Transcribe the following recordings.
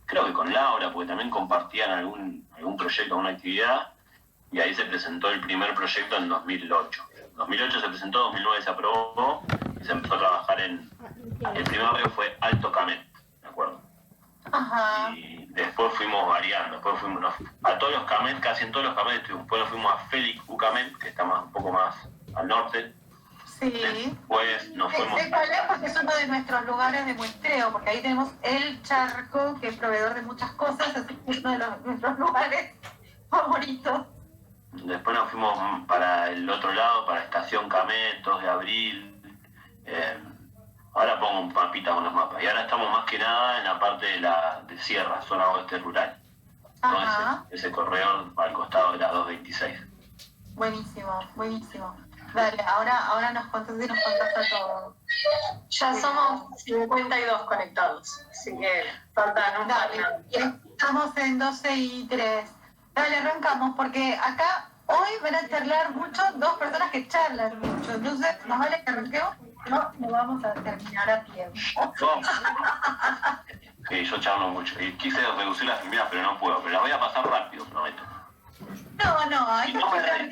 creo que con Laura, porque también compartían algún proyecto, alguna actividad, y ahí se presentó el primer proyecto en 2008. 2008 se presentó, 2009 se aprobó, y se empezó a trabajar el primer barrio fue Alto Camet, ¿de acuerdo? Ajá. Y después fuimos variando, después fuimos a todos los Camet, casi en todos los Camet, después nos fuimos a Félix Ucamet, que está un poco más al norte. Sí. Después nos fuimos... Porque es uno de nuestros lugares de muestreo, porque ahí tenemos el charco, que es proveedor de muchas cosas, así que es uno de nuestros lugares favoritos. Después nos fuimos para el otro lado, para Estación Camet, 2 de abril. Ahora pongo un mapita con los mapas. Y ahora estamos más que nada en la parte de Sierra, zona oeste rural. Ajá. Ese corredor al costado de la 226. Buenísimo, buenísimo. Dale, ahora nos contás a todos. Ya somos 52 conectados, así que faltan un par. Estamos en 12:03. Dale, arrancamos, porque acá hoy van a charlar mucho dos personas que charlan mucho. Entonces, nos vale que arranquemos, no vamos a terminar a tiempo. Sí, yo charlo mucho. Y quise reducir las primeras, pero no puedo. Pero las voy a pasar rápido, prometo. No, hay que también.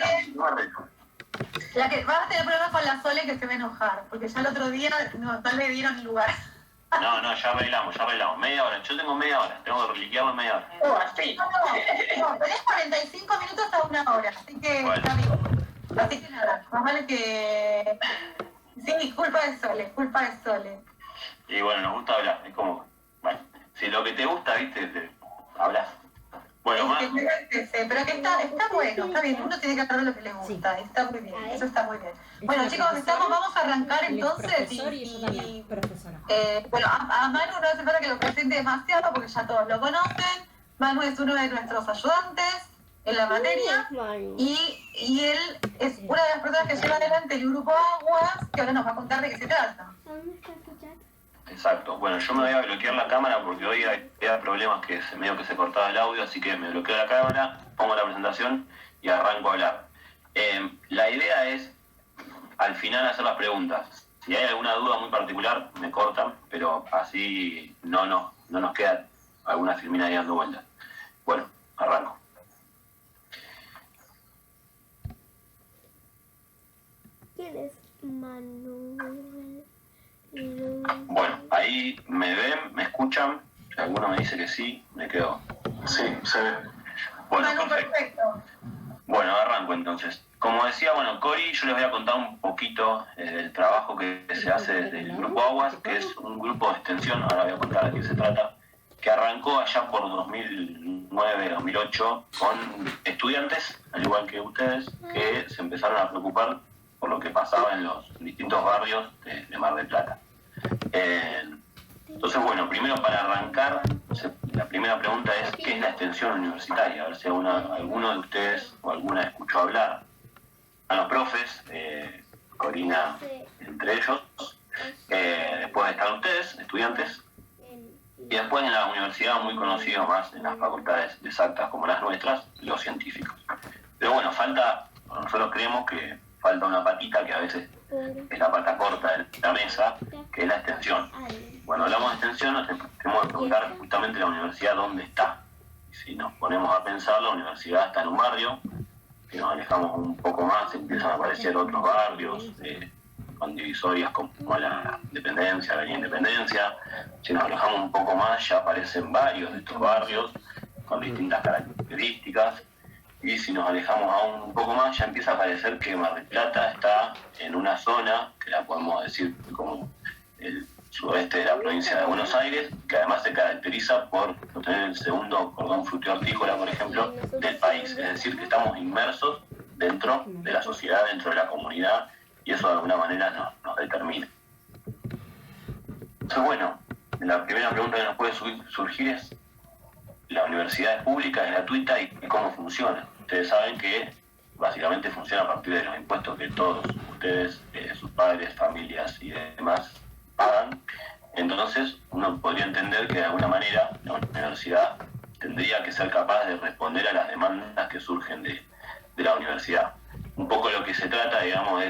La que vas a tener problemas con la Sole, que se va a enojar, porque ya el otro día no le dieron lugar. No, ya arreglamos. Media hora. Yo tengo media hora. Tengo que reliquearlo en media hora. Así. No, tenés 45 minutos a 1 hora, así que bueno. Está bien. Así que nada, más vale que... Sí, culpa de Sole. Y bueno, nos gusta hablar. Es como, bueno, si lo que te gusta, viste, hablas. Bueno, más. Pero que está bueno, está bien, uno tiene que hablar lo que le gusta, está muy bien, eso está muy bien. Bueno, chicos, vamos a arrancar entonces. Bueno, a Manu no hace falta que lo presente demasiado porque ya todos lo conocen. Manu es uno de nuestros ayudantes en la materia y él es una de las personas que lleva adelante el grupo Aguas, que ahora nos va a contar de qué se trata. Exacto. Bueno, yo me voy a bloquear la cámara porque hoy había problemas que medio que se cortaba el audio, así que me bloqueo la cámara, pongo la presentación y arranco a hablar. La idea es, al final, hacer las preguntas. Si hay alguna duda muy particular, me cortan, pero así no nos queda alguna filmina ahí dando vueltas. Bueno, arranco. ¿Quién es Manuel? Bueno, ahí me ven, me escuchan. Si alguno me dice que sí, me quedo. Sí, se ve. Bueno, perfecto. Bueno, arranco entonces. Como decía, Cori, yo les voy a contar un poquito del trabajo que se hace desde el Grupo Aguas, que es un grupo de extensión, ahora voy a contar de qué se trata, que arrancó allá por 2009-2008 con estudiantes, al igual que ustedes, que se empezaron a preocupar por lo que pasaba en los distintos barrios de Mar del Plata. Entonces, primero para arrancar, la primera pregunta es, ¿qué es la extensión universitaria? A ver si alguno de ustedes o alguna escuchó hablar. A los profes, Corina entre ellos, después están ustedes, estudiantes, y después en la universidad, muy conocido más en las facultades exactas como las nuestras, los científicos. Pero nosotros creemos que falta una patita que a veces es la pata corta de la mesa, que es la extensión. Cuando hablamos de extensión nos tenemos que preguntar justamente la universidad dónde está. Y si nos ponemos a pensar, la universidad está en un barrio, si nos alejamos un poco más empiezan a aparecer otros barrios con divisorias como la Independencia, Avenida Independencia. Si nos alejamos un poco más ya aparecen varios de estos barrios con distintas características. Y si nos alejamos aún un poco más, ya empieza a parecer que Mar del Plata está en una zona, que la podemos decir como el suroeste de la provincia de Buenos Aires, que además se caracteriza por tener el segundo cordón frutícola, por ejemplo, del país. Es decir, que estamos inmersos dentro de la sociedad, dentro de la comunidad, y eso de alguna manera nos determina. Entonces, la primera pregunta que nos puede surgir es, ¿la universidad es pública, es gratuita y cómo funciona? Ustedes saben que básicamente funciona a partir de los impuestos que todos ustedes, sus padres, familias y demás pagan. Entonces uno podría entender que de alguna manera la universidad tendría que ser capaz de responder a las demandas que surgen de la universidad. Un poco lo que se trata, digamos,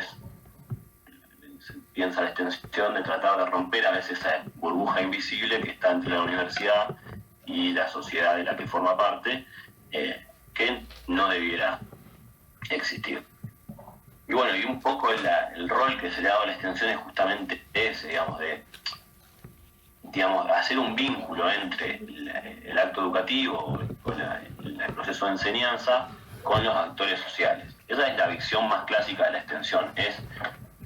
se piensa la extensión de tratar de romper a veces esa burbuja invisible que está entre la universidad y la sociedad de la que forma parte, que no debiera existir. Y bueno, y un poco el rol que se le ha dado a la extensión es justamente ese, digamos, hacer un vínculo entre el acto educativo o el proceso de enseñanza con los actores sociales. Esa es la visión más clásica de la extensión.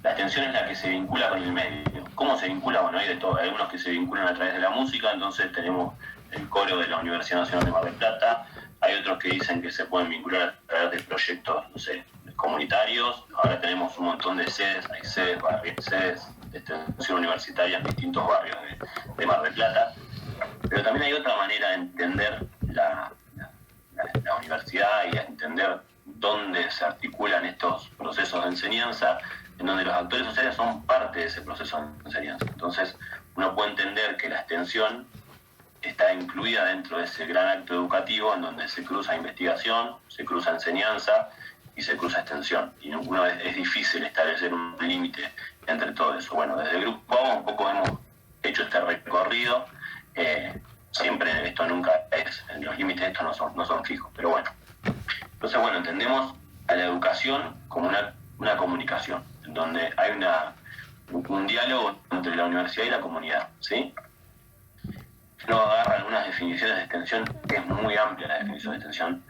La extensión es la que se vincula con el medio. ¿Cómo se vincula? Bueno, hay de todo. Hay algunos que se vinculan a través de la música, entonces tenemos el coro de la Universidad Nacional de Mar del Plata. Hay otros que dicen que se pueden vincular a través de proyectos, no sé, comunitarios. Ahora tenemos un montón de sedes, hay sedes de extensión universitaria en distintos barrios de Mar del Plata. Pero también hay otra manera de entender la universidad y de entender dónde se articulan estos procesos de enseñanza, en donde los actores sociales son parte de ese proceso de enseñanza. Entonces, uno puede entender que la extensión está incluida dentro de ese gran acto educativo en donde se cruza investigación, se cruza enseñanza y se cruza extensión. Y es difícil establecer un límite entre todo eso. Bueno, desde el Grupo AUA un poco hemos hecho este recorrido. Siempre esto nunca es, los límites de esto no son fijos, pero bueno. Entonces, bueno, entendemos a la educación como una comunicación, en donde hay un diálogo entre la universidad y la comunidad, ¿sí? Uno agarra algunas definiciones de extensión, que es muy amplia la definición de extensión.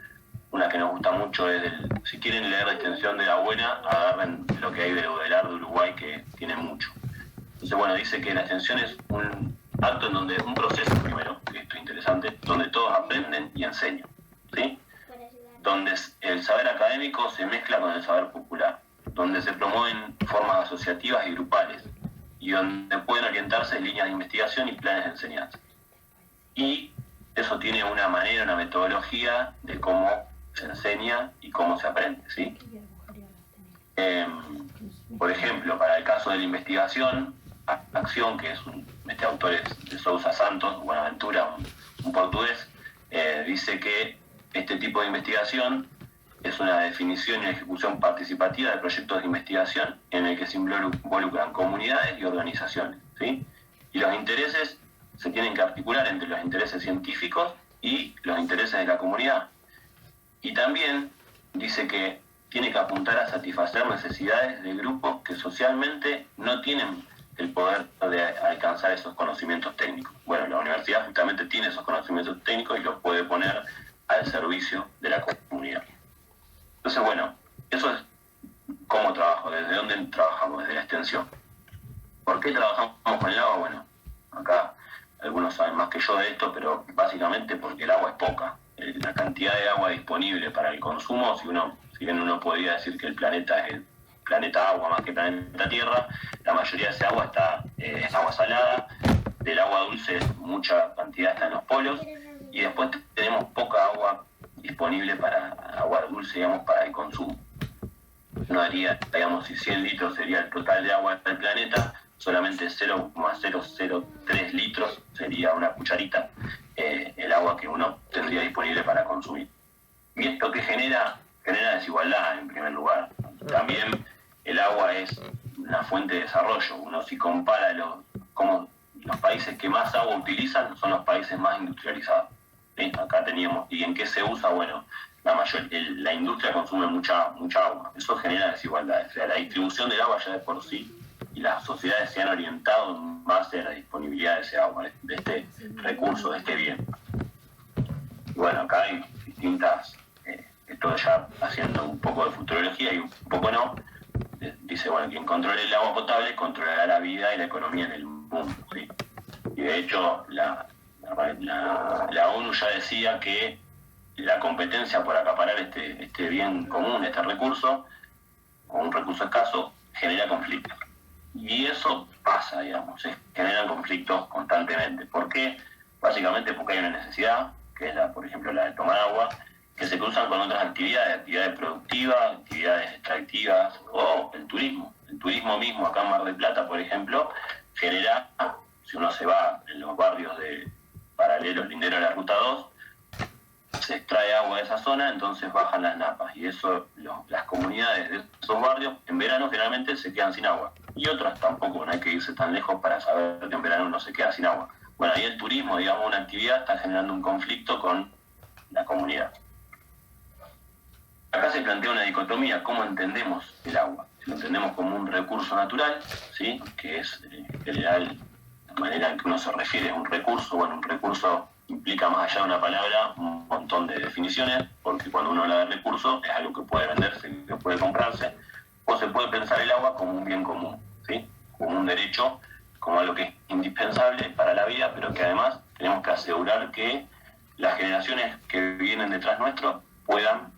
Una que nos gusta mucho es, si quieren leer la extensión de la buena, agarren lo que hay de Baudelaire de Uruguay, que tiene mucho. Entonces, bueno, dice que la extensión es un acto en donde, un proceso primero, que esto es interesante, donde todos aprenden y enseñan, ¿sí? Donde el saber académico se mezcla con el saber popular, donde se promueven formas asociativas y grupales, y donde pueden orientarse líneas de investigación y planes de enseñanza. Y eso tiene una manera, una metodología de cómo se enseña y cómo se aprende, ¿sí? Por ejemplo, para el caso de la investigación, Acción, que es este autor es de Sousa Santos, Buenaventura, un portugués, dice que este tipo de investigación es una definición y ejecución participativa de proyectos de investigación en el que se involucran comunidades y organizaciones, ¿sí? Y los intereses se tienen que articular entre los intereses científicos y los intereses de la comunidad. Y también dice que tiene que apuntar a satisfacer necesidades de grupos que socialmente no tienen el poder de alcanzar esos conocimientos técnicos. Bueno, la universidad justamente tiene esos conocimientos técnicos y los puede poner al servicio de la comunidad. Entonces, bueno, eso es cómo trabajo, desde dónde trabajamos, desde la extensión. ¿Por qué trabajamos con el agua? Bueno, acá algunos saben más que yo de esto, pero básicamente porque el agua es poca. La cantidad de agua disponible para el consumo, si bien uno podría decir que el planeta es el planeta agua más que planeta tierra, la mayoría de esa agua es agua salada. Del agua dulce mucha cantidad está en los polos, y después tenemos poca agua disponible para agua dulce, digamos, para el consumo. No haría, digamos, si 100 litros sería el total de agua del planeta, solamente 0,003 litros sería una cucharita el agua que uno tendría disponible para consumir. Y esto que genera desigualdad en primer lugar. También el agua es una fuente de desarrollo. Uno si compara como los países que más agua utilizan son los países más industrializados. ¿Sí? Acá teníamos, ¿y en qué se usa? Bueno, la industria consume mucha agua. Eso genera desigualdades. O sea, la distribución del agua ya de por sí, y las sociedades se han orientado en base a la disponibilidad de ese agua, de este recurso, de este bien. Y bueno, acá hay distintas, esto ya haciendo un poco de futurología y un poco no, dice, bueno, quien controle el agua potable controlará la vida y la economía en el mundo, ¿sí? Y de hecho, la ONU ya decía que la competencia por acaparar este bien común, este recurso, o un recurso escaso, genera conflictos. Y eso pasa, digamos, generan conflictos constantemente. ¿Por qué? Básicamente porque hay una necesidad, que es por ejemplo la de tomar agua, que se cruzan con otras actividades productivas, actividades extractivas, o el turismo. El turismo mismo acá en Mar del Plata, por ejemplo, genera, si uno se va en los barrios de paralelos, linderos a la Ruta 2, se extrae agua de esa zona, entonces bajan las napas, y eso, las comunidades de esos barrios en verano generalmente se quedan sin agua, y otras tampoco, no hay que irse tan lejos para saber que en verano uno se queda sin agua. Bueno, ahí el turismo, digamos, una actividad, está generando un conflicto con la comunidad. Acá se plantea una dicotomía, ¿cómo entendemos el agua? Si lo entendemos como un recurso natural, ¿sí? Que es, en general, la manera en que uno se refiere a un recurso. Bueno, un recurso implica, más allá de una palabra, un montón de definiciones, porque cuando uno habla de recurso es algo que puede venderse, que puede comprarse, o se puede pensar el agua como un bien común, ¿sí? Como un derecho, como algo que es indispensable para la vida, pero que además tenemos que asegurar que las generaciones que vienen detrás nuestro puedan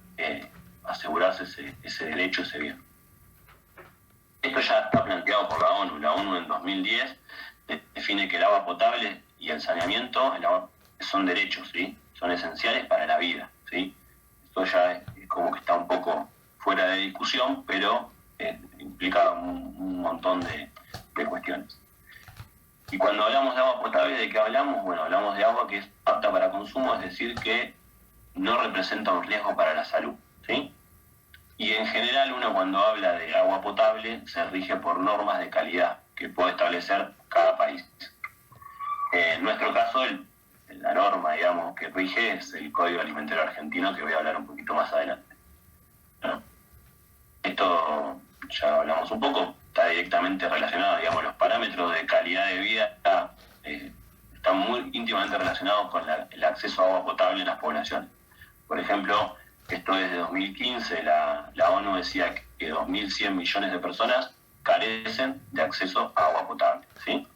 asegurarse ese derecho, ese bien. Esto ya está planteado por la ONU. La ONU en 2010 define que el agua potable y el saneamiento son derechos, ¿sí? Son esenciales para la vida, ¿sí? Esto ya es como que está un poco fuera de discusión, pero implica un montón de cuestiones. Y cuando hablamos de agua potable, ¿de qué hablamos? Bueno, hablamos de agua que es apta para consumo, es decir, que no representa un riesgo para la salud, ¿sí? Y en general uno cuando habla de agua potable se rige por normas de calidad que puede establecer cada país. En nuestro caso, la norma, digamos, que rige es el Código Alimentario Argentino, que voy a hablar un poquito más adelante. ¿No? Esto ya hablamos un poco, está directamente relacionado, digamos, los parámetros de calidad de vida están muy íntimamente relacionados con el acceso a agua potable en las poblaciones. Por ejemplo, esto desde 2015, la ONU decía que 2.100 millones de personas carecen de acceso a agua potable, ¿sí?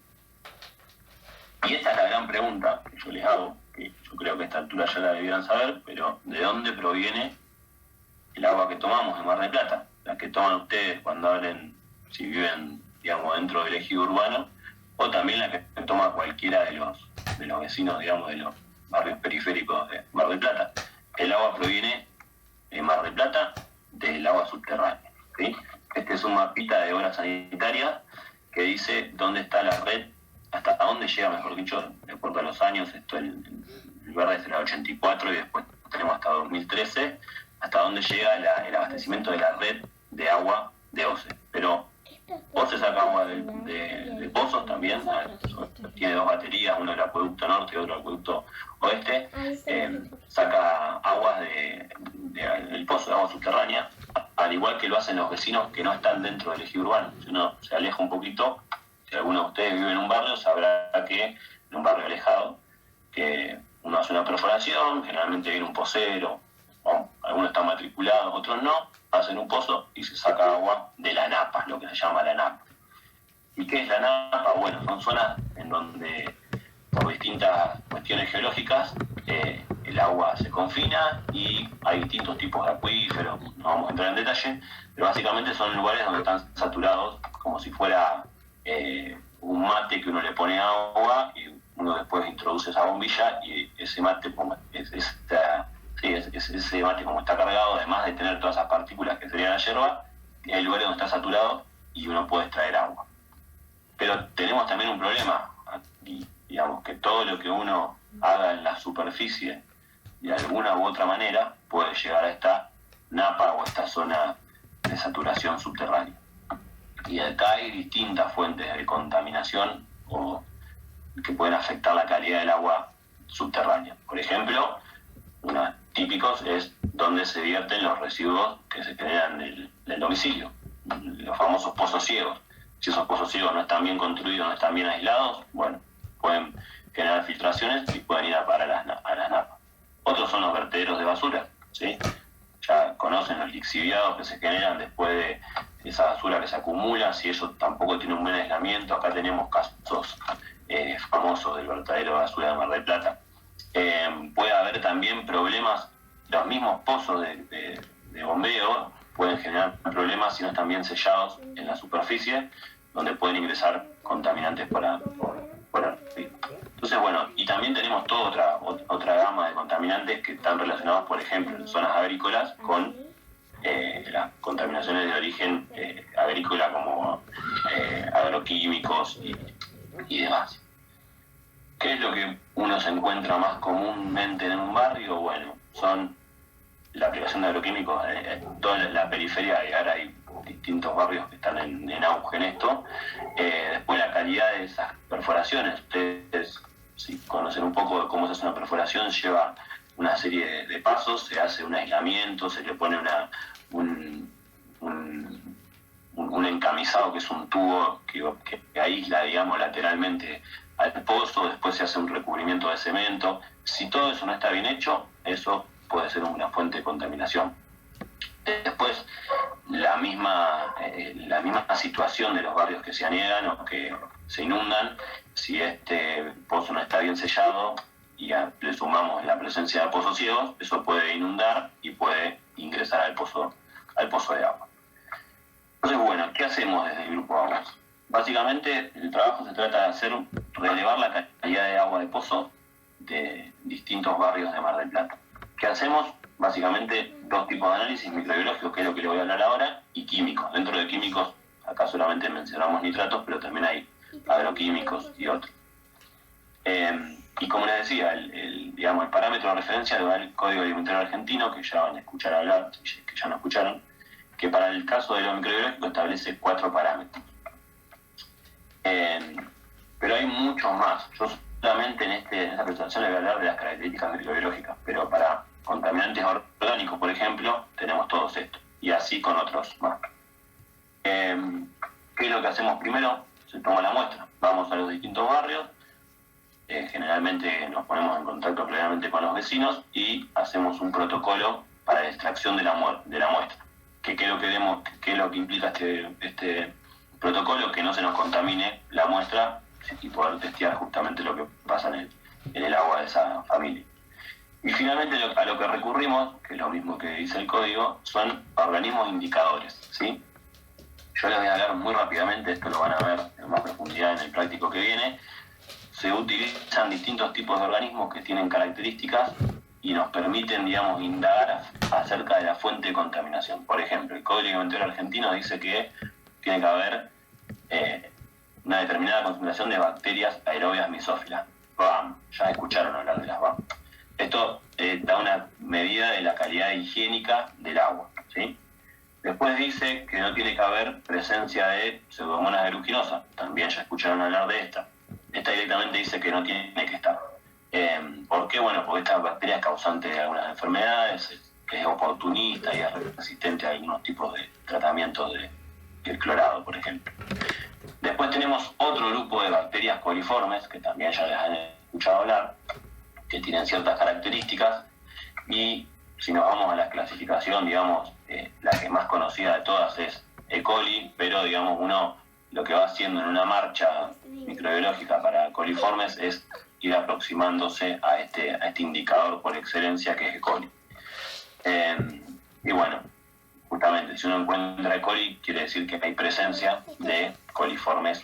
Y esta es la gran pregunta que yo les hago, que yo creo que a esta altura ya la debieran saber, pero ¿de dónde proviene el agua que tomamos en Mar del Plata? La que toman ustedes cuando hablen, si viven, digamos, dentro del ejido urbano, o también la que toma cualquiera de los vecinos, digamos, de los barrios periféricos de Mar del Plata. El agua proviene de Mar del Plata, del agua subterránea, ¿sí? Este es un mapita de obras sanitarias que dice dónde está la red, hasta dónde llega, mejor dicho, de acuerdo a los años. Esto el verde es el 84 y después tenemos hasta 2013, hasta dónde llega el abastecimiento de la red de agua de OCE. Pero OCE saca agua de pozos también, tiene dos baterías, uno del acueducto norte y otro del acueducto oeste, saca aguas del pozo de agua subterránea, al igual que lo hacen los vecinos que no están dentro del ejido urbano. Si uno se aleja un poquito, si alguno de ustedes vive en un barrio, sabrá que en un barrio alejado, que uno hace una perforación, generalmente viene un pocero, algunos están matriculados, otros no, hacen un pozo y se saca agua de la napa, lo que se llama la napa. ¿Y qué es la napa? Bueno, son zonas en donde, por distintas cuestiones geológicas, el agua se confina y hay distintos tipos de acuíferos, no vamos a entrar en detalle, pero básicamente son lugares donde están saturados como si fuera un mate que uno le pone agua y uno después introduce esa bombilla y ese mate, ese mate como está cargado, además de tener todas esas partículas que sería la yerba, hay lugares donde está saturado y uno puede extraer agua. Pero tenemos también un problema, y digamos que todo lo que uno haga en la superficie de alguna u otra manera puede llegar a esta napa o esta zona de saturación subterránea. Y acá hay distintas fuentes de contaminación que pueden afectar la calidad del agua subterránea. Por ejemplo, unos típicos es donde se vierten los residuos que se generan en el domicilio, los famosos pozos ciegos. Si esos pozos ciegos no están bien construidos, no están bien aislados, bueno, pueden generar filtraciones y pueden ir a parar a las napas. Otros son los vertederos de basura, ¿sí? Ya conocen los lixiviados que se generan después de esa basura que se acumula, si eso tampoco tiene un buen aislamiento. Acá tenemos casos famosos del vertedero de basura de Mar del Plata. Puede haber también problemas, los mismos pozos de bombeo pueden generar problemas si no están bien sellados en la superficie, donde pueden ingresar contaminantes por arriba. Entonces, bueno, y también tenemos toda otra gama de contaminantes que están relacionados, por ejemplo, en zonas agrícolas con las contaminaciones de origen agrícola, como agroquímicos y demás. ¿Qué es lo que uno se encuentra más comúnmente en un barrio? Bueno, son la aplicación de agroquímicos en toda la periferia, y ahora hay distintos barrios que están en auge en esto. Después la calidad de esas perforaciones. Ustedes si conocen un poco de cómo se hace una perforación, lleva una serie de pasos, se hace un aislamiento, se le pone un encamisado, que es un tubo que aísla, digamos, lateralmente al pozo, después se hace un recubrimiento de cemento. Si todo eso no está bien hecho, eso puede ser una fuente de contaminación. Después, la misma situación de los barrios que se aniegan o que se inundan, si este pozo no está bien sellado y le sumamos la presencia de pozos ciegos, eso puede inundar y puede ingresar al pozo de agua. Entonces, bueno, ¿qué hacemos desde el Grupo Aguas? Básicamente, el trabajo se trata de relevar la calidad de agua de pozo de distintos barrios de Mar del Plata. ¿Qué hacemos? Básicamente, dos tipos de análisis: microbiológicos, que es lo que le voy a hablar ahora, y químicos. Dentro de químicos, acá solamente mencionamos nitratos, pero también hay agroquímicos y otros. Y como les decía, el parámetro de referencia lo da el Código Alimentario Argentino, que ya van a escuchar hablar, que ya no escucharon, que para el caso de lo microbiológico establece 4 parámetros. Pero hay muchos más. Yo solamente en esta presentación les voy a hablar de las características microbiológicas, pero para contaminantes orgánicos, por ejemplo, tenemos todos estos, y así con otros más. ¿Qué es lo que hacemos primero? Se toma la muestra, vamos a los distintos barrios, generalmente nos ponemos en contacto previamente con los vecinos y hacemos un protocolo para la extracción de la muestra. ¿Qué es lo que implica este protocolo? Que no se nos contamine la muestra y poder testear justamente lo que pasa en el agua de esa familia. Y finalmente a lo que recurrimos, que es lo mismo que dice el código, son organismos indicadores, ¿sí? Yo les voy a hablar muy rápidamente, esto lo van a ver en más profundidad en el práctico que viene. Se utilizan distintos tipos de organismos que tienen características y nos permiten, digamos, indagar acerca de la fuente de contaminación. Por ejemplo, el Código Alimentario Argentino dice que tiene que haber una determinada concentración de bacterias aerobias mesófilas. BAM, ya escucharon hablar de las BAM. Esto da una medida de la calidad higiénica del agua, ¿sí? Después dice que no tiene que haber presencia de pseudomonas aeruginosa. También ya escucharon hablar de esta. Esta directamente dice que no tiene que estar. ¿Por qué? Bueno, porque esta bacteria es causante de algunas enfermedades, que es oportunista y es resistente a algunos tipos de tratamientos del clorado, por ejemplo. Después tenemos otro grupo de bacterias coliformes, que también ya les han escuchado hablar, que tienen ciertas características, y si nos vamos a la clasificación, digamos, la que más conocida de todas es E. coli, pero digamos uno lo que va haciendo en una marcha microbiológica para coliformes es ir aproximándose a este indicador por excelencia que es E. coli. Y bueno, justamente si uno encuentra E. coli quiere decir que hay presencia de coliformes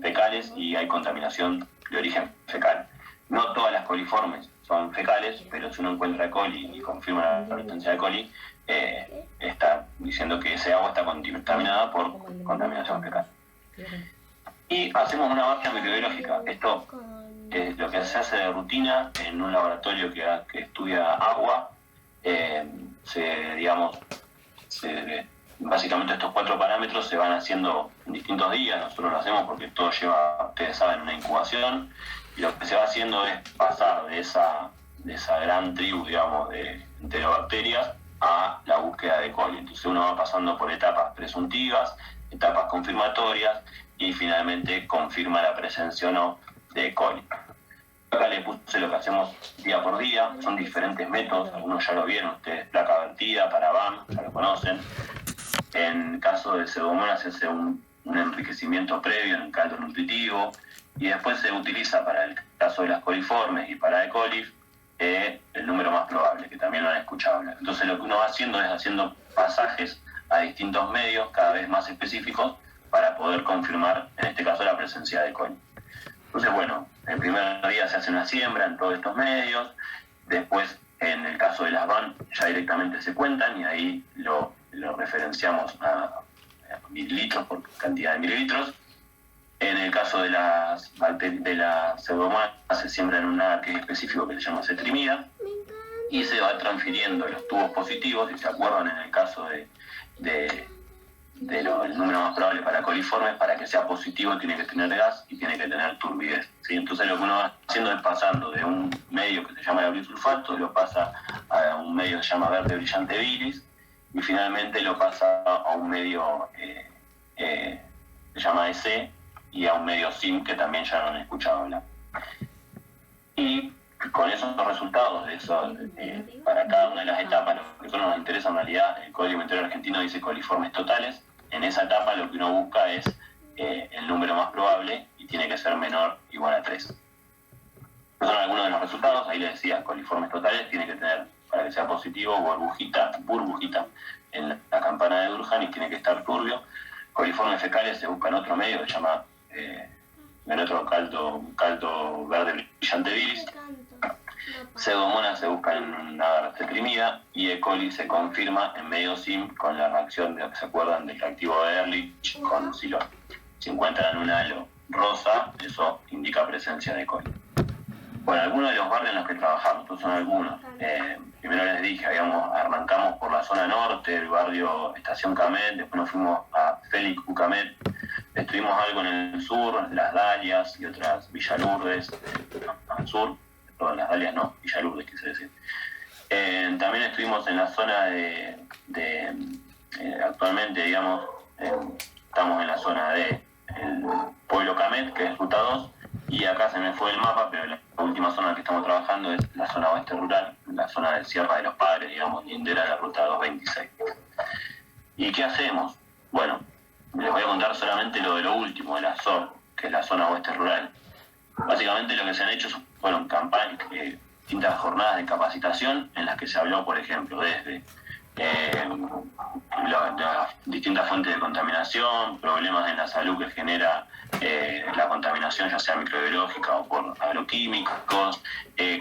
fecales y hay contaminación de origen fecal. No todas las coliformes son fecales, pero si uno encuentra E. coli y confirma la presencia de E. coli, está diciendo que ese agua está contaminada por contaminación fecal. Y hacemos una marcha microbiológica. Esto es lo que se hace de rutina en un laboratorio que estudia agua. Básicamente estos 4 parámetros se van haciendo en distintos días. Nosotros lo hacemos porque todo lleva, ustedes saben, una incubación, y lo que se va haciendo es pasar de esa gran tribu, digamos, de enterobacterias a la búsqueda de E. coli. Entonces uno va pasando por etapas presuntivas, etapas confirmatorias, y finalmente confirma la presencia o no de E. coli. Acá le puse lo que hacemos día por día, son diferentes métodos, algunos ya lo vieron ustedes: placa vertida, para BAM, ya lo conocen. En caso de pseudomonas se hace un enriquecimiento previo en el caldo nutritivo, y después se utiliza para el caso de las coliformes y para E. coli el número más probable, que también lo han escuchado hablar. Entonces lo que uno va haciendo es haciendo pasajes a distintos medios cada vez más específicos para poder confirmar, en este caso, la presencia de E. coli. Entonces, bueno, el primer día se hace una siembra en todos estos medios, después, en el caso de las BAN, ya directamente se cuentan y ahí lo referenciamos a mililitros por cantidad de mililitros. En el caso de la pseudomonas se siembra en un arque específico que se llama cetrimida y se va transfiriendo los tubos positivos. Si se acuerdan, en el caso de el número más probable para coliformes, para que sea positivo tiene que tener gas y tiene que tener turbidez, ¿sí? Entonces lo que uno va haciendo es pasando de un medio que se llama sulfato, lo pasa a un medio que se llama verde brillante bilis, y finalmente lo pasa a un medio que se llama EC, y a un medio SIM, que también ya no han escuchado hablar. Y con esos resultados, para cada una de las etapas, lo que a nosotros nos interesa en realidad, el Código Alimentario Argentino dice coliformes totales. En esa etapa lo que uno busca es el número más probable y tiene que ser menor o igual a 3. Esos son algunos de los resultados. Ahí les decía, coliformes totales tiene que tener, para que sea positivo, burbujita en la campana de Durkheim, y tiene que estar turbio. Coliformes fecales se busca en otro medio que se llama en otro caldo verde brillante bilis. Pseudomonas se busca en una agar deprimida, y E. coli se confirma en medio SIM con la reacción de, ¿se acuerdan del reactivo de Ehrlich con silón? Si encuentran un halo rosa, eso indica presencia de E. coli. Bueno, algunos de los barrios en los que trabajamos, estos son algunos. Primero les dije, arrancamos por la zona norte, el barrio Estación Camet, después nos fuimos a Félix Ucamet, estuvimos algo en el sur, Las Dalias y otras Villalurdes, al sur. Perdón, Las Dalias no, Villalurdes quise decir. También estuvimos en la zona actualmente, digamos, estamos en la zona de el pueblo Camet, que es ruta 2, y acá se me fue el mapa, pero la última zona que estamos trabajando es la zona oeste rural, la zona de Sierra de los Padres, digamos, lindera la ruta 226. ¿Y qué hacemos? Bueno, les voy a contar solamente lo de lo último, de la SOR, que es la zona oeste rural. Básicamente lo que se han hecho fueron campañas, distintas jornadas de capacitación en las que se habló, por ejemplo, desde las distintas fuentes de contaminación, problemas en la salud que genera la contaminación, ya sea microbiológica o por agroquímicos,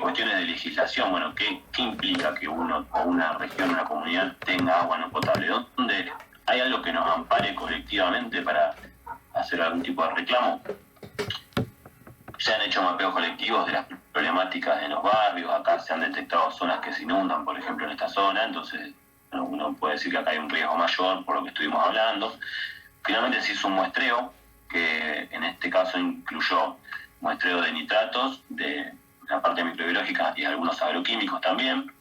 cuestiones de legislación, bueno, ¿qué implica que uno o una región, una comunidad tenga agua no potable? ¿Dónde hay algo que nos ampare colectivamente para hacer algún tipo de reclamo? Se han hecho mapeos colectivos de las problemáticas en los barrios. Acá se han detectado zonas que se inundan, por ejemplo, en esta zona, entonces uno puede decir que acá hay un riesgo mayor por lo que estuvimos hablando. Finalmente se hizo un muestreo, que en este caso incluyó muestreo de nitratos, de la parte microbiológica y algunos agroquímicos también.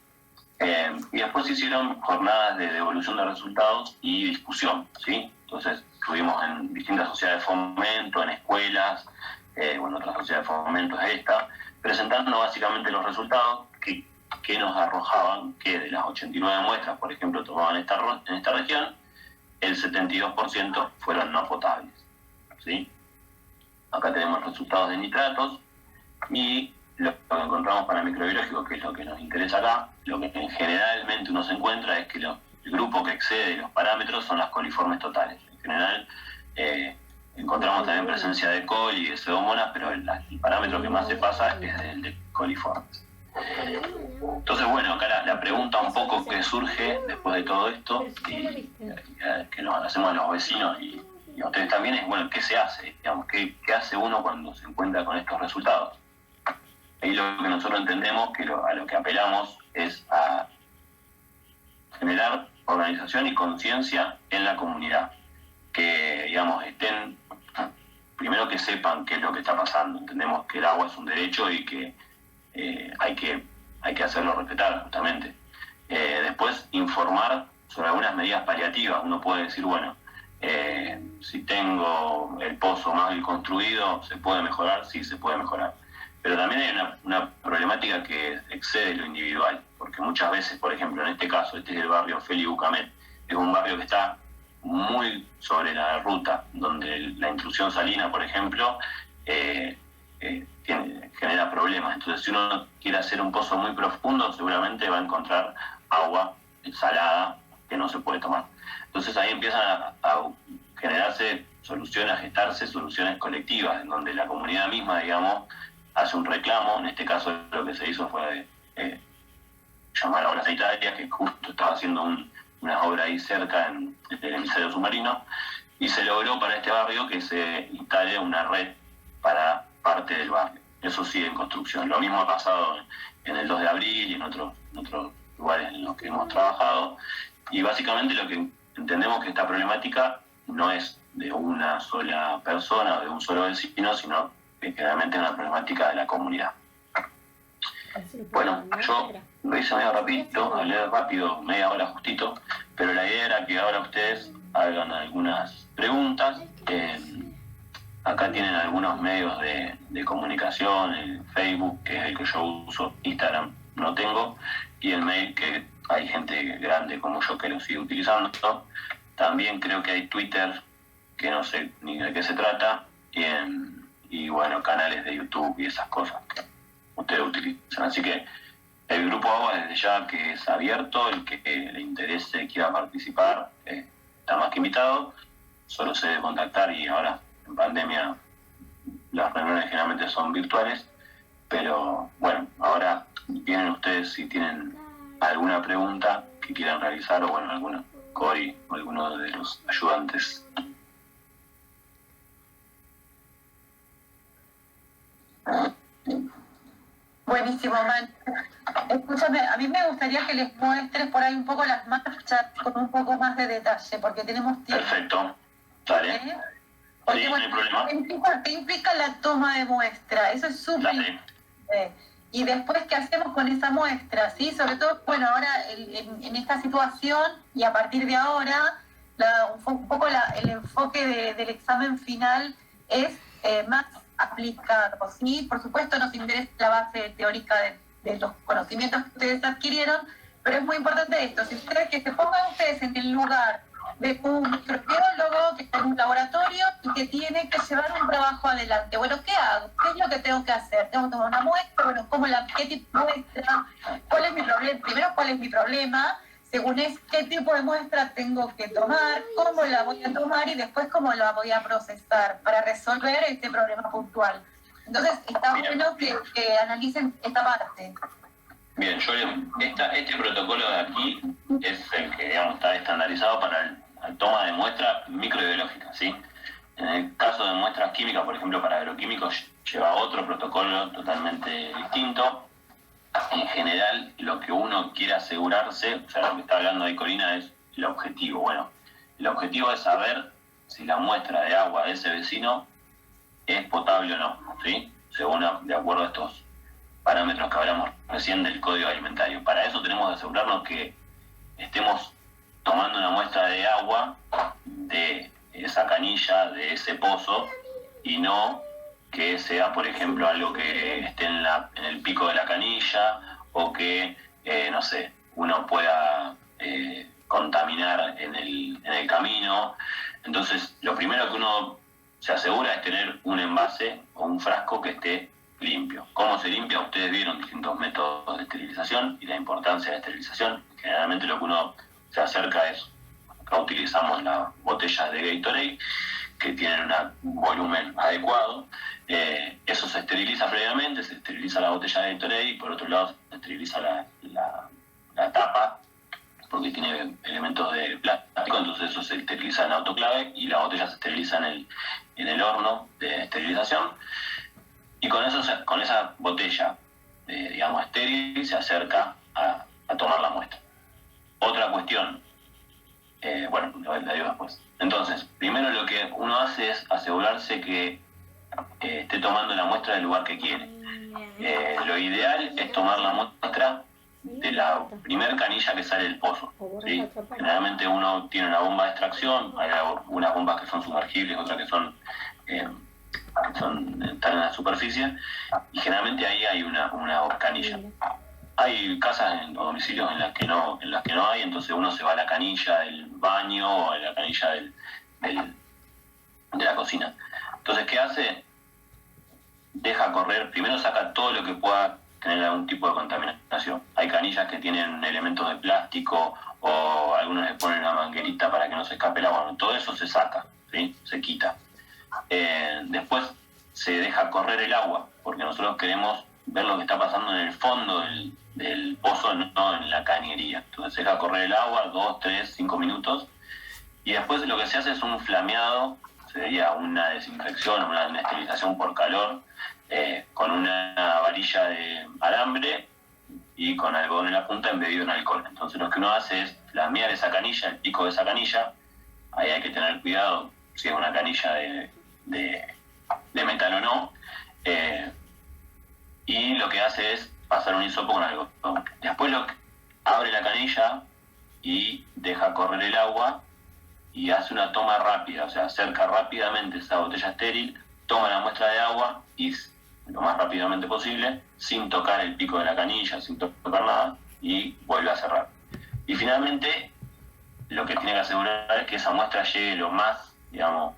Y después se hicieron jornadas de devolución de resultados y discusión, ¿sí? Entonces estuvimos en distintas sociedades de fomento, en escuelas, otra sociedad de fomento es esta, presentando básicamente los resultados que nos arrojaban que de las 89 muestras, por ejemplo, tomadas en esta región, el 72% fueron no potables, ¿sí? Acá tenemos resultados de nitratos, y lo que encontramos para microbiológico, que es lo que nos interesa acá, lo que generalmente uno se encuentra es que el grupo que excede los parámetros son las coliformes totales. En general, encontramos también presencia de coli y de pseudomonas, pero el parámetro que más se pasa es el de coliformes. Entonces, bueno, acá la pregunta un poco que surge después de todo esto, y que nos hacemos a los vecinos y a ustedes también, es, bueno, ¿qué se hace? Digamos, ¿qué hace uno cuando se encuentra con estos resultados? Ahí lo que nosotros entendemos, que a lo que apelamos, es a generar organización y conciencia en la comunidad. Que, digamos, primero que sepan qué es lo que está pasando. Entendemos que el agua es un derecho y que hay que hacerlo respetar, justamente. Después, informar sobre algunas medidas paliativas. Uno puede decir, bueno, si tengo el pozo más bien construido, ¿se puede mejorar? Sí, se puede mejorar. Pero también hay una problemática que excede lo individual, porque muchas veces, por ejemplo, en este caso, este es el barrio Félix Ucamet, es un barrio que está muy sobre la ruta, donde la intrusión salina, por ejemplo, genera problemas. Entonces, si uno quiere hacer un pozo muy profundo, seguramente va a encontrar agua salada que no se puede tomar. Entonces ahí empiezan a generarse soluciones, a gestarse soluciones colectivas, en donde la comunidad misma, digamos, hace un reclamo. En este caso lo que se hizo fue llamar a Obras Sanitarias, que justo estaba haciendo una obra ahí cerca en el emisario submarino, y se logró para este barrio que se instale una red para parte del barrio. Eso sigue en construcción. Lo mismo ha pasado en el 2 de abril y en otros lugares en los que hemos trabajado, y básicamente lo que entendemos que esta problemática no es de una sola persona o de un solo vecino, sino que generalmente es una problemática de la comunidad. Bueno, yo lo hice medio rapidito, hablé rápido, media hora justito, pero la idea era que ahora ustedes hagan algunas preguntas. Acá tienen algunos medios de comunicación, el Facebook, que es el que yo uso, Instagram no tengo, y el mail, que hay gente grande como yo que lo sigue utilizando. También creo que hay Twitter, que no sé ni de qué se trata, y bueno, canales de YouTube y esas cosas que ustedes utilizan. Así que el grupo AGUA desde ya que es abierto, el que le interese, quiera participar, está más que invitado, solo se debe contactar, y ahora en pandemia las reuniones generalmente son virtuales, pero bueno, ahora tienen ustedes, si tienen alguna pregunta que quieran realizar, o bueno, alguna, Cori o alguno de los ayudantes. Buenísimo, Man. Escúchame, a mí me gustaría que les muestres por ahí un poco las marchas con un poco más de detalle, porque tenemos tiempo. Perfecto, dale. Porque, sí, bueno, no hay problema. ¿qué implica la toma de muestra? Eso es súper importante. Y después, ¿qué hacemos con esa muestra? ¿Sí? Sobre todo, bueno, ahora en esta situación, y a partir de ahora, un poco el enfoque del examen final es más aplicado, ¿sí? Por supuesto nos interesa la base teórica de los conocimientos que ustedes adquirieron, pero es muy importante esto, si ustedes que se pongan ustedes en el lugar de un microbiólogo que está en un laboratorio y que tiene que llevar un trabajo adelante. Bueno, ¿qué hago? ¿Qué es lo que tengo que hacer? ¿Tengo que tomar una muestra? Bueno, ¿qué tipo de muestra? ¿Cuál es mi problema? Primero, ¿cuál es mi problema? Según qué tipo de muestra tengo que tomar, cómo la voy a tomar y después cómo la voy a procesar para resolver este problema puntual. Entonces, está bueno que analicen esta parte. Bien, yo este protocolo de aquí es el que, digamos, está estandarizado para la toma de muestras microbiológicas, ¿sí? En el caso de muestras químicas, por ejemplo, para agroquímicos, lleva otro protocolo totalmente distinto. En general, lo que uno quiere asegurarse, o sea, lo que está hablando ahí Corina, es el objetivo. Bueno, el objetivo es saber si la muestra de agua de ese vecino es potable o no, ¿sí? De acuerdo a estos parámetros que hablamos recién del código alimentario. Para eso tenemos que asegurarnos que estemos tomando una muestra de agua de esa canilla, de ese pozo, y no que sea, por ejemplo, algo que esté en el pico de la canilla, o que, no sé, uno pueda contaminar en el camino. Entonces, lo primero que uno se asegura es tener un envase o un frasco que esté limpio. ¿Cómo se limpia? Ustedes vieron distintos métodos de esterilización y la importancia de la esterilización. Generalmente lo que uno se acerca es, acá utilizamos las botellas de Gatorade, que tienen un volumen adecuado. Eso se esteriliza previamente, se esteriliza la botella de Gatorade, y por otro lado se esteriliza la tapa, porque tiene elementos de plástico, entonces eso se esteriliza en autoclave y la botella se esteriliza en el horno de esterilización. Y con esa botella, digamos, estéril, se acerca a tomar la muestra. Otra cuestión, bueno, la digo después. Entonces, primero lo que uno hace es asegurarse que esté tomando la muestra del lugar que quiere. Lo ideal es tomar la muestra de la primer canilla que sale del pozo, ¿sí? Generalmente uno tiene una bomba de extracción, hay unas bombas que son sumergibles, otras que están en la superficie, y generalmente ahí hay una canilla. Hay casas o domicilios en las que no hay, entonces uno se va a la canilla del baño o a la canilla de la cocina. Entonces, ¿qué hace? Deja correr, primero saca todo lo que pueda tener algún tipo de contaminación. Hay canillas que tienen elementos de plástico, o algunos le ponen una manguerita para que no se escape el agua. Bueno, todo eso se saca, ¿sí? Se quita. Después se deja correr el agua, porque nosotros queremos ver lo que está pasando en el fondo del pozo, no en la cañería. Entonces se deja correr el agua 2, 3, 5 minutos, y después lo que se hace es un flameado, sería una desinfección, una esterilización por calor, con una varilla de alambre y con algodón en la punta embebido en alcohol. Entonces lo que uno hace es flamear esa canilla, el pico de esa canilla, ahí hay que tener cuidado si es una canilla de metal o no. Y lo que hace es pasar un hisopo con algodón. Después abre la canilla y deja correr el agua y hace una toma rápida, o sea, acerca rápidamente esa botella estéril, toma la muestra de agua y lo más rápidamente posible, sin tocar el pico de la canilla, sin tocar nada, y vuelve a cerrar. Y finalmente, lo que tiene que asegurar es que esa muestra llegue lo más, digamos,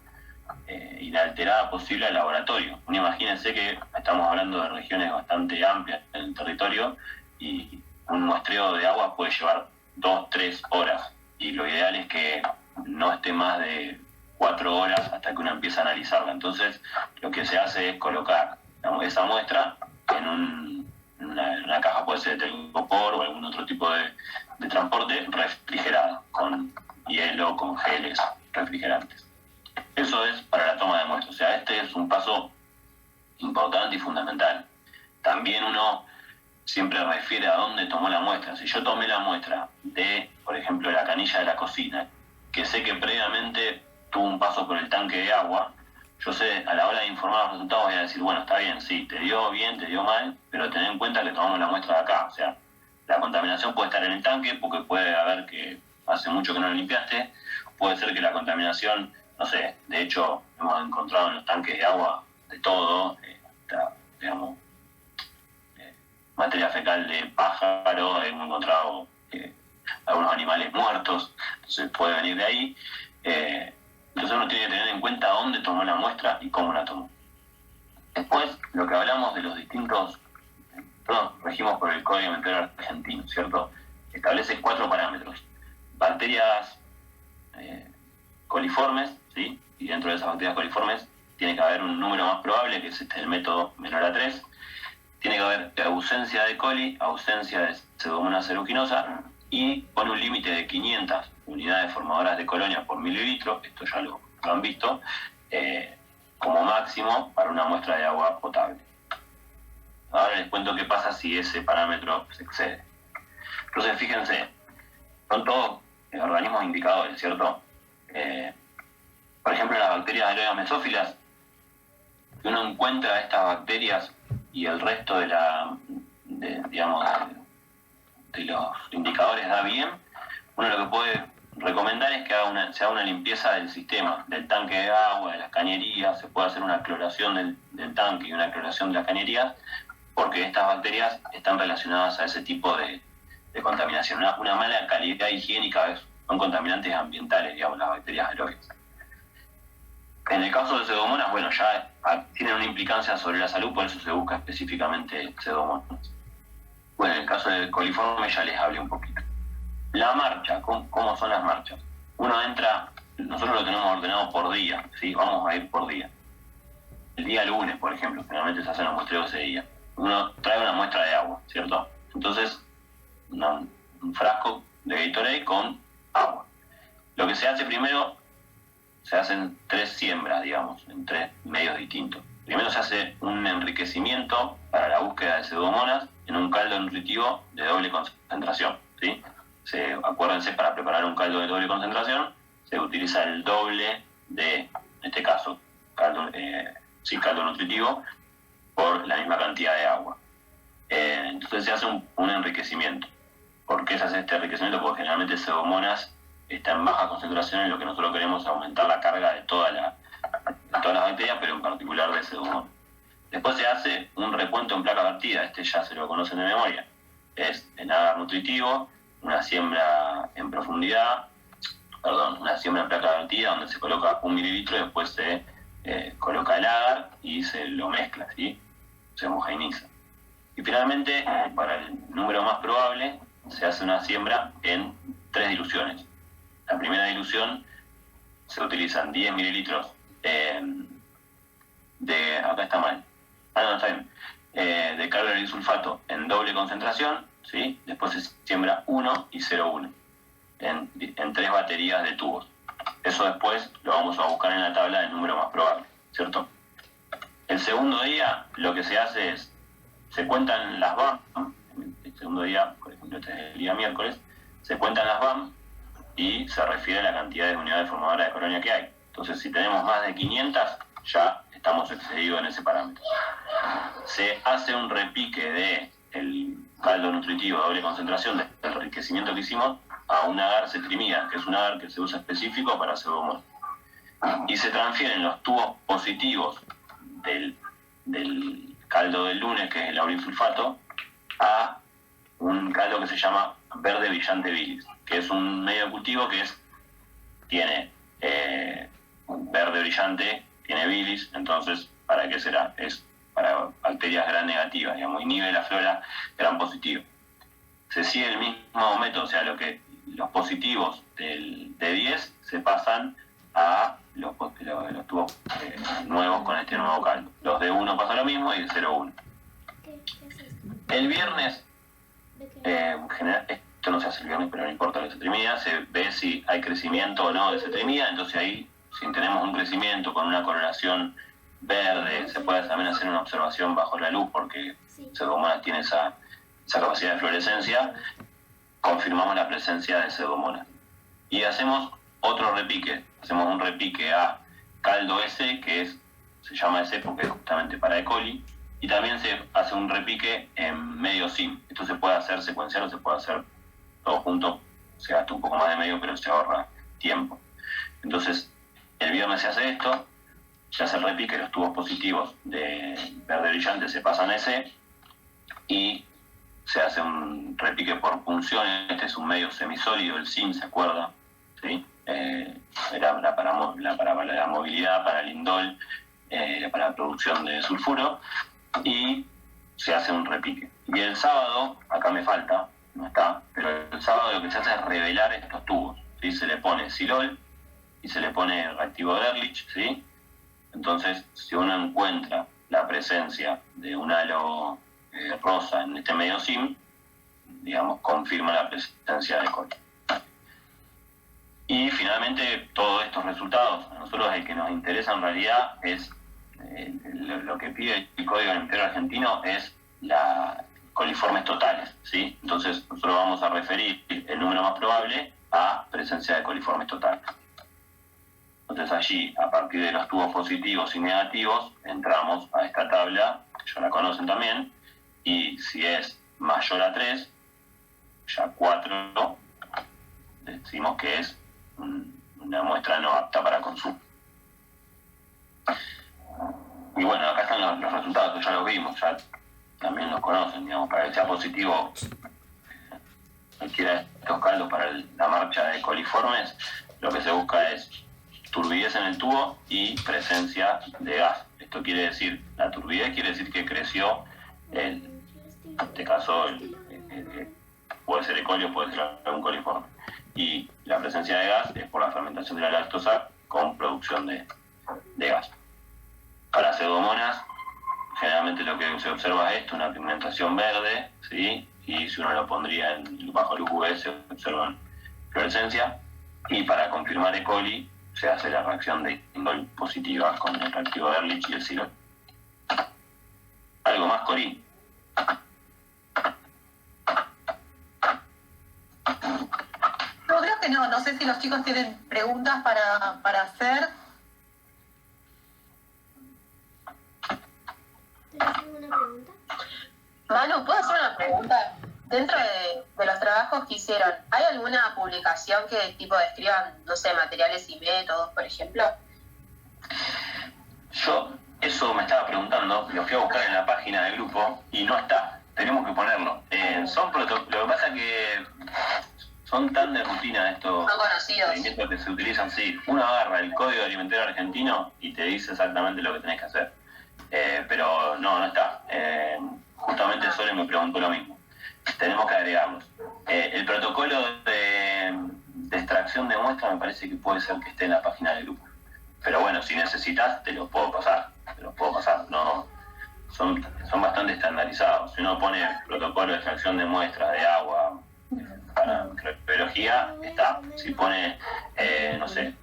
inalterada posible al laboratorio. Imagínense que estamos hablando de regiones bastante amplias en el territorio y un muestreo de agua puede llevar 2-3 horas, y lo ideal es que no esté más de 4 horas hasta que uno empieza a analizarla. Entonces, lo que se hace es colocar, digamos, esa muestra en una caja, puede ser de telgopor o algún otro tipo de transporte, refrigerada, con hielo, con geles refrigerantes. Eso es para la toma de muestra. O sea, este es un paso importante y fundamental. También uno siempre refiere a dónde tomó la muestra. Si yo tomé la muestra de, por ejemplo, la canilla de la cocina, que sé que previamente tuvo un paso por el tanque de agua, yo sé, a la hora de informar los resultados voy a decir, bueno, está bien, sí, te dio bien, te dio mal, pero ten en cuenta que tomamos la muestra de acá. O sea, la contaminación puede estar en el tanque porque puede haber que hace mucho que no lo limpiaste, puede ser que la contaminación, no sé, de hecho hemos encontrado en los tanques de agua de todo, digamos, materia fecal de pájaro, hemos encontrado algunos animales muertos, entonces puede venir de ahí. Entonces uno tiene que tener en cuenta dónde tomó la muestra y cómo la tomó. Después, lo que hablamos de los distintos, regimos por el Código Alimentario Argentino, ¿cierto? Establece 4 parámetros. Bacterias coliformes, ¿sí? Y dentro de esas bacterias coliformes tiene que haber un número más probable, que es el método menor a 3. Tiene que haber ausencia de coli, ausencia de Pseudomonas aeruginosa, y pone un límite de 500 unidades formadoras de colonia por mililitro, esto ya lo han visto, como máximo para una muestra de agua potable. Ahora les cuento qué pasa si ese parámetro se excede. Entonces, fíjense, son todos organismos indicadores, ¿cierto? Por ejemplo, las bacterias aloeas mesófilas, si uno encuentra estas bacterias y el resto de los indicadores da bien, uno lo que puede recomendar es que se haga una limpieza del sistema, del tanque de agua, de las cañerías. Se puede hacer una cloración del tanque y una cloración de las cañerías, porque estas bacterias están relacionadas a ese tipo de contaminación. Una mala calidad higiénica son contaminantes ambientales, digamos, las bacterias aloes. En el caso de Pseudomonas, bueno, ya tienen una implicancia sobre la salud, por eso se busca específicamente Pseudomonas. Bueno, en el caso del coliforme ya les hablé un poquito. La marcha, ¿cómo son las marchas? Uno entra, nosotros lo tenemos ordenado por día, ¿sí? Vamos a ir por día. El día lunes, por ejemplo, generalmente se hacen los muestreos ese día. Uno trae una muestra de agua, ¿cierto? Entonces, un frasco de Gatorade con agua. Lo que se hace primero, se hacen 3 siembras, digamos, en 3 medios distintos. Primero se hace un enriquecimiento para la búsqueda de Pseudomonas en un caldo nutritivo de doble concentración, ¿sí? Acuérdense, para preparar un caldo de doble concentración se utiliza el doble de, en este caso, caldo nutritivo por la misma cantidad de agua. Entonces se hace un enriquecimiento. ¿Por qué se hace este enriquecimiento? Porque generalmente Pseudomonas está en baja concentración, en lo que nosotros queremos es aumentar la carga de todas las bacterias, pero en particular de Pseudomonas. Después se hace un recuento en placa vertida, este ya se lo conocen de memoria. Es en agar nutritivo, una siembra en profundidad, una siembra en placa vertida donde se coloca 1 mililitro y después se coloca el agar y se lo mezcla, ¿sí? Se homogeneiza. Y finalmente, para el número más probable, se hace una siembra en 3 diluciones. La primera dilución se utilizan 10 mililitros acá está mal, está bien, de cálculo y sulfato en doble concentración, ¿sí? Después se siembra 1 y 0,1 en 3 baterías de tubos. Eso después lo vamos a buscar en la tabla del número más probable, ¿cierto? El segundo día lo que se hace es, se cuentan las BAM, el segundo día, por ejemplo, este es el día miércoles, se cuentan las BAM y se refiere a la cantidad de unidades formadoras de colonia que hay. Entonces, si tenemos más de 500, ya estamos excedidos en ese parámetro. Se hace un repique del caldo nutritivo de doble concentración, del enriquecimiento que hicimos, a un agar cetrimida, que es un agar que se usa específico para pseudomonas. Y se transfieren los tubos positivos del caldo del lunes, que es el laurilsulfato, a un caldo que se llama verde brillante bilis, que es un medio de cultivo que tiene verde brillante, tiene bilis. Entonces, ¿para qué será? Es para bacterias gram negativas, digamos, inhibe la flora gram positiva. Se sigue el mismo método, o sea, los positivos de 10 se pasan a los tubos nuevos con este nuevo caldo. Los de 1 pasa lo mismo y de 0-1. El viernes, esto no se hace el viernes, pero no importa la cetrimida, se ve si hay crecimiento o no de cetrimida. Entonces ahí, si tenemos un crecimiento con una coloración verde, se puede también hacer una observación bajo la luz, porque Pseudomonas tiene esa capacidad de fluorescencia. Confirmamos la presencia de Pseudomonas. Y hacemos otro repique. Hacemos un repique a caldo S, se llama S porque es justamente para E. coli. Y también se hace un repique en medio sim. Esto se puede hacer secuencial o se puede hacer todo junto. Se gasta un poco más de medio, pero se ahorra tiempo. Entonces, el viernes se hace esto. Se hace el repique, los tubos positivos de verde brillante se pasan a S. Y se hace un repique por punción. Este es un medio semisólido, el sim, ¿se acuerda? ¿Sí? Era para la movilidad, para el indol, para la producción de sulfuro. Y se hace un repique. Y el sábado, acá me falta, no está, pero el sábado lo que se hace es revelar estos tubos, ¿sí? Se le pone silol y se le pone reactivo de Ehrlich, ¿sí? Entonces, si uno encuentra la presencia de un halo rosa en este medio sim, digamos, confirma la presencia de coli. Y finalmente, todos estos resultados, a nosotros el que nos interesa en realidad es lo que pide el Código Alimentario Argentino es coliformes totales, ¿sí? Entonces nosotros vamos a referir el número más probable a presencia de coliformes totales. Entonces allí, a partir de los tubos positivos y negativos, entramos a esta tabla, que ya la conocen también, y si es mayor a 3, ya 4, decimos que es una muestra no apta para consumo. Y bueno, acá están los resultados, ya los vimos, ya también los conocen, digamos, para que sea positivo cualquiera de estos caldos para la marcha de coliformes, lo que se busca es turbidez en el tubo y presencia de gas. Esto quiere decir, la turbidez quiere decir que creció, en este caso, puede ser E. coli o puede ser algún coliforme. Y la presencia de gas es por la fermentación de la lactosa con producción de gas. Para Pseudomonas, generalmente lo que se observa es esto, una pigmentación verde, ¿sí? Y si uno lo pondría bajo luz UV se observan fluorescencia. Y para confirmar E. coli se hace la reacción de indol positiva con el reactivo de Ehrlich y el silol. ¿Algo más, Cori? No, creo que no. No sé si los chicos tienen preguntas para hacer. ¿Tienes alguna pregunta? Manu, ¿puedo hacer una pregunta? Dentro de los trabajos que hicieron, ¿hay alguna publicación que tipo describan, no sé, materiales y métodos, por ejemplo? Yo eso me estaba preguntando, lo fui a buscar en la página del grupo y no está. Tenemos que ponerlo. Lo que pasa es que son tan de rutina estos Son conocidos. alimentos que se utilizan. Sí, uno agarra el Código Alimentario Argentino y te dice exactamente lo que tenés que hacer. Pero no está. Justamente Sole me preguntó lo mismo. Tenemos que agregarlos. El protocolo de extracción de muestra me parece que puede ser que esté en la página del grupo. Pero bueno, si necesitas, te los puedo pasar. No, son bastante estandarizados. Si uno pone protocolo de extracción de muestras de agua para biología, está. Si pone, no sé,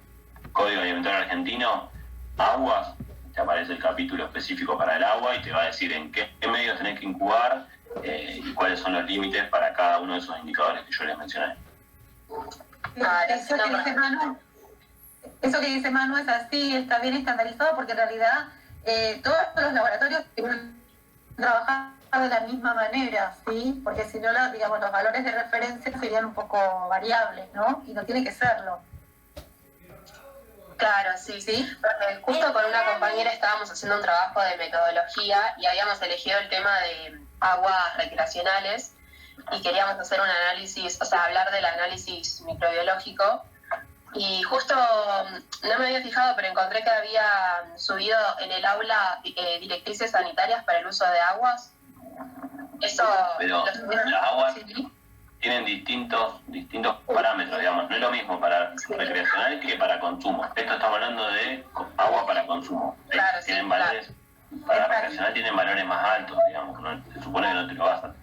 Código Alimentario Argentino, aguas, te aparece el capítulo específico para el agua y te va a decir en qué medios tenés que incubar y cuáles son los límites para cada uno de esos indicadores que yo les mencioné. Eso que dice Manu es así, está bien estandarizado porque en realidad todos los laboratorios tienen que trabajar de la misma manera, ¿sí? Porque si no, digamos, los valores de referencia serían un poco variables, ¿no? Y no tiene que serlo. Claro, sí. Porque justo con una compañera estábamos haciendo un trabajo de metodología y habíamos elegido el tema de aguas recreacionales y queríamos hacer un análisis, o sea, hablar del análisis microbiológico. Y justo, no me había fijado, pero encontré que había subido en el aula directrices sanitarias para el uso de aguas. Eso... Pero las aguas tienen distintos parámetros, digamos. No es lo mismo para recreacional que para consumo. Esto estamos hablando de agua para consumo. Claro, tienen valores, para recreacional tienen valores más altos, digamos. No, se supone que no te lo vas a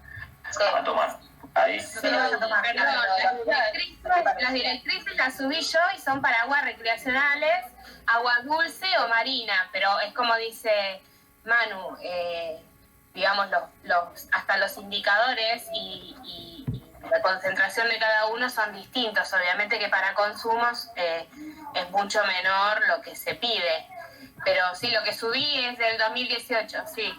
tomar. Ahí. Perdón, las directrices las subí yo y son para aguas recreacionales, agua dulce o marina, pero es como dice Manu, digamos, hasta los indicadores y la concentración de cada uno son distintos. Obviamente que para consumos es mucho menor lo que se pide, pero sí, lo que subí es del 2018, sí.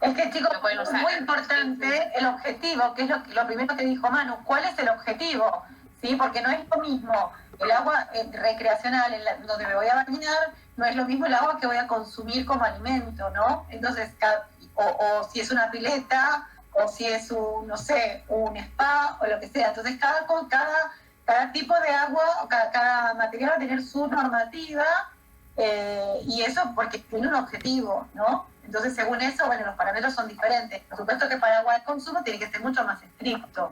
Es que, chicos, es muy importante el objetivo, que es lo primero que dijo Manu. ¿Cuál es el objetivo? ¿Sí? Porque no es lo mismo el agua recreacional donde me voy a bañar, no es lo mismo el agua que voy a consumir como alimento, ¿no? Entonces, o si es una pileta, o si es un spa, o lo que sea. Entonces, cada tipo de agua, o cada material va a tener su normativa, y eso porque tiene un objetivo, ¿no? Entonces, según eso, bueno, los parámetros son diferentes. Por supuesto que para agua de consumo tiene que ser mucho más estricto.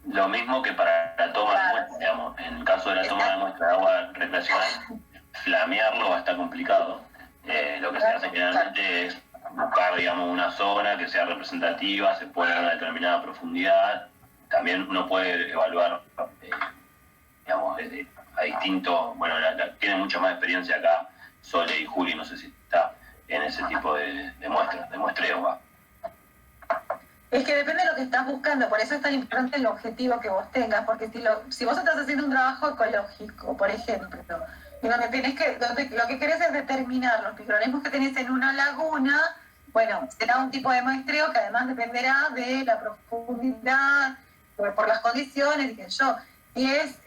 Lo mismo que para la toma de muestra, digamos. En el caso de la toma de muestra de agua recreacional, flamearlo va a estar complicado. Lo que se hace generalmente es buscar, digamos, una zona que sea representativa, se puede dar una determinada profundidad. También uno puede evaluar, digamos, a distintos... Bueno, tienen mucha más experiencia acá, Sole y Juli, no sé si está en ese tipo de muestras, de muestreo, ¿va? Es que depende de lo que estás buscando, por eso es tan importante el objetivo que vos tengas, porque si vos estás haciendo un trabajo ecológico, por ejemplo, y donde lo que querés es determinar los microorganismos que tenés en una laguna, bueno, será un tipo de muestreo que además dependerá de la profundidad, por las condiciones, y qué sé yo. Si es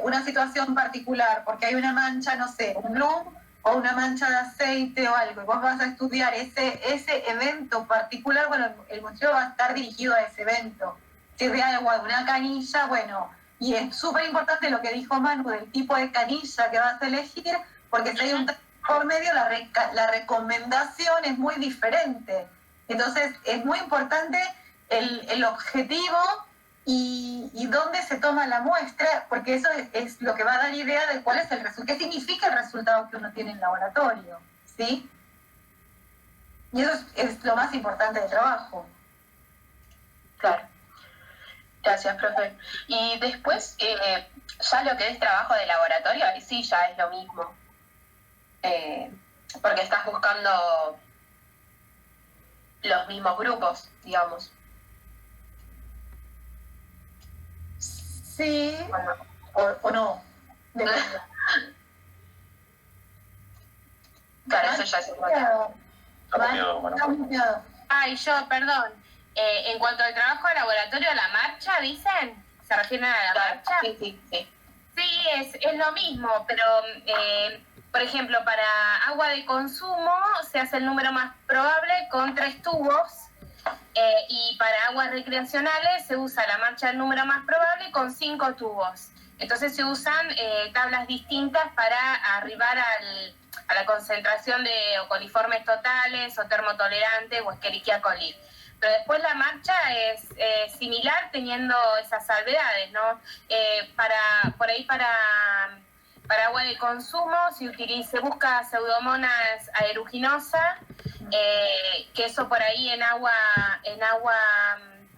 una situación particular, porque hay una mancha, no sé, un bloom, o una mancha de aceite o algo, y vos vas a estudiar ese evento particular, bueno, el muestreo va a estar dirigido a ese evento. Si es de agua de una canilla, bueno, y es súper importante lo que dijo Manu del tipo de canilla que vas a elegir, porque si hay un por medio, la recomendación es muy diferente. Entonces, es muy importante el objetivo y dónde se toma la muestra, porque eso es lo que va a dar idea de cuál es el resultado, qué significa el resultado que uno tiene en laboratorio, ¿sí? Y eso es lo más importante del trabajo. Claro. Gracias, profe. Y después, ya lo que es trabajo de laboratorio, ahí sí ya es lo mismo. Porque estás buscando los mismos grupos, digamos. Sí, o no. Claro, eso ya es Ay, perdón. En cuanto al trabajo de laboratorio, ¿la marcha, dicen? ¿Se refieren a la marcha? Sí. Sí, es lo mismo, pero, por ejemplo, para agua de consumo se hace el número más probable con 3 tubos, y para aguas recreacionales se usa la marcha del número más probable con 5 tubos. Entonces se usan tablas distintas para arribar a la concentración de coliformes totales o termotolerantes o Escherichia coli. Pero después la marcha es similar teniendo esas salvedades, ¿no? Para agua de consumo se busca Pseudomonas aeruginosa, que eso por ahí en agua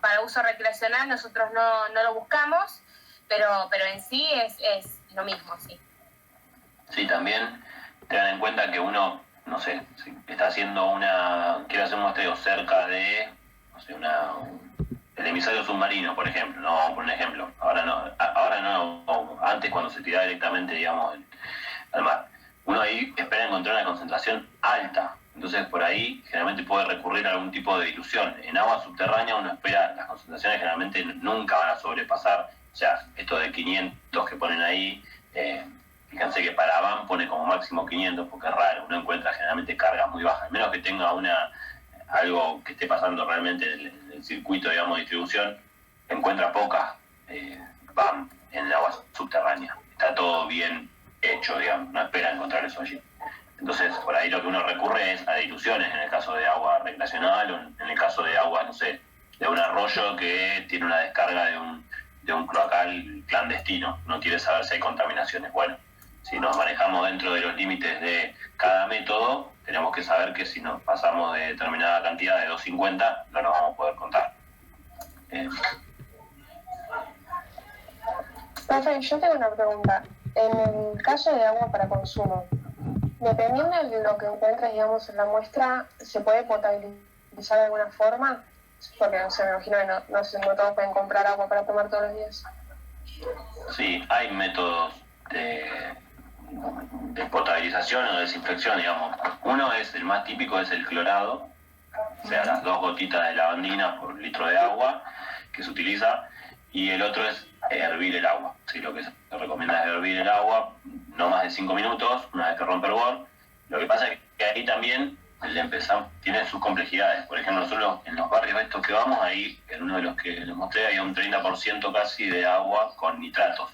para uso recreacional nosotros no lo buscamos, pero en sí es lo mismo, sí. Sí, también tengan en cuenta que uno, no sé, si está haciendo quiere hacer un muestreo cerca de, no sé, el emisario submarino, por ejemplo, no vamos por un ejemplo, ahora no, antes cuando se tiraba directamente, digamos, al mar, uno ahí espera encontrar una concentración alta, entonces por ahí generalmente puede recurrir a algún tipo de dilución. En agua subterránea uno espera, las concentraciones generalmente nunca van a sobrepasar, o sea, esto de 500 que ponen ahí, fíjense que para van pone como máximo 500 porque es raro, uno encuentra generalmente cargas muy bajas, al menos que tenga algo que esté pasando realmente en el circuito, digamos, de distribución, encuentra pocas van en el agua subterránea. Está todo bien hecho, digamos, no espera encontrar eso allí. Entonces, por ahí lo que uno recurre es a diluciones, en el caso de agua recreacional o en el caso de agua, no sé, de un arroyo que tiene una descarga de un cloacal clandestino. No quiere saber si hay contaminaciones. Bueno, si nos manejamos dentro de los límites de cada método, tenemos que saber que si nos pasamos de determinada cantidad de 250, no nos vamos a poder contar. Profe, yo tengo una pregunta. En el caso de agua para consumo, dependiendo de lo que encuentres, digamos, en la muestra, ¿se puede potabilizar de alguna forma? Porque no sé, me imagino que no todos pueden comprar agua para tomar todos los días. Sí, hay métodos de potabilización o desinfección, digamos. Uno es, el más típico es el clorado, o sea, las 2 gotitas de lavandina por litro de agua que se utiliza, y el otro es hervir el agua. Sí, lo que se recomienda es hervir el agua no más de 5 minutos, una vez que rompe el hervor. Lo que pasa es que ahí también tiene sus complejidades. Por ejemplo, nosotros en los barrios estos que vamos, ahí en uno de los que les mostré había un 30% casi de agua con nitratos.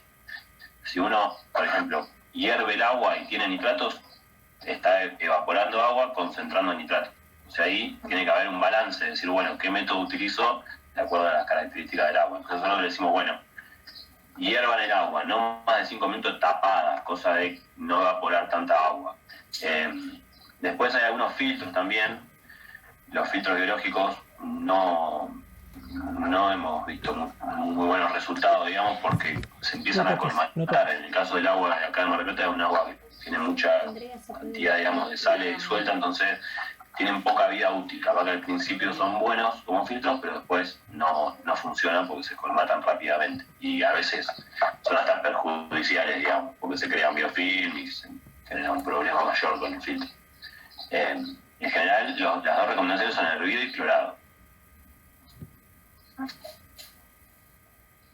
Si uno, por ejemplo, hierve el agua y tiene nitratos, está evaporando agua concentrando nitratos. O sea, ahí tiene que haber un balance, es decir, bueno, ¿qué método utilizo de acuerdo a las características del agua? Entonces nosotros le decimos, bueno, hiervan el agua, no más de 5 minutos tapada, cosa de no evaporar tanta agua. Después hay algunos filtros también. Los filtros biológicos no hemos visto muy buenos resultados, digamos, porque se empiezan a colmatar. En el caso del agua de acá en Mar del Plata es un agua que tiene mucha cantidad, digamos, de sales disuelta, entonces tienen poca vida útil. Capaz que al principio son buenos como filtros, pero después no funcionan porque se colmatan rápidamente. Y a veces son hasta perjudiciales, digamos, porque se crean biofilm y se genera un problema mayor con el filtro. En general, las 2 recomendaciones son hervido y clorado.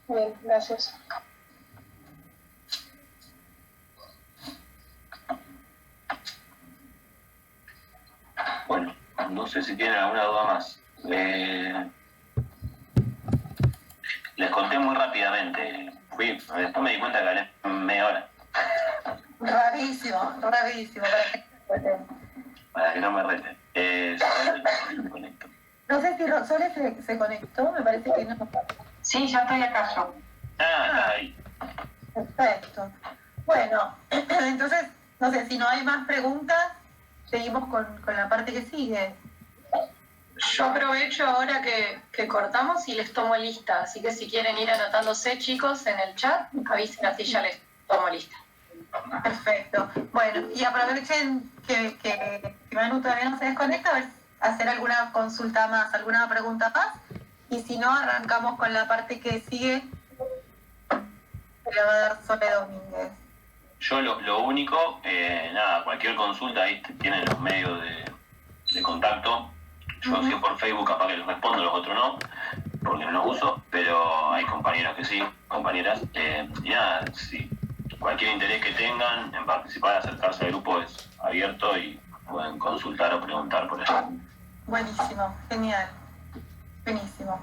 Bien, gracias. Bueno, no sé si tienen alguna duda más. Les conté muy rápidamente. Después me di cuenta que hablé media hora. Rarísimo. Para que no me reten. Me conecto. No sé si Sole se conectó, me parece que no. Sí, ya estoy acá yo. Está ahí. Perfecto. Bueno, entonces, no sé, si no hay más preguntas, seguimos con la parte que sigue. Yo aprovecho ahora que cortamos y les tomo lista, así que si quieren ir anotándose, chicos, en el chat, avisen, así ya les tomo lista. Perfecto. Bueno, y aprovechen que Manu todavía no se desconecta, a ver, hacer alguna consulta más, alguna pregunta más, y si no, arrancamos con la parte que sigue, que le va a dar Sole Domínguez. Yo lo único, cualquier consulta, ahí tienen los medios de contacto. Yo si es por Facebook capaz que les respondo, los otros no, porque no los uso, pero hay compañeros que sí, compañeras. Y nada, si cualquier interés que tengan en participar, acercarse al grupo es abierto y pueden consultar o preguntar por eso. Buenísimo, genial. Buenísimo.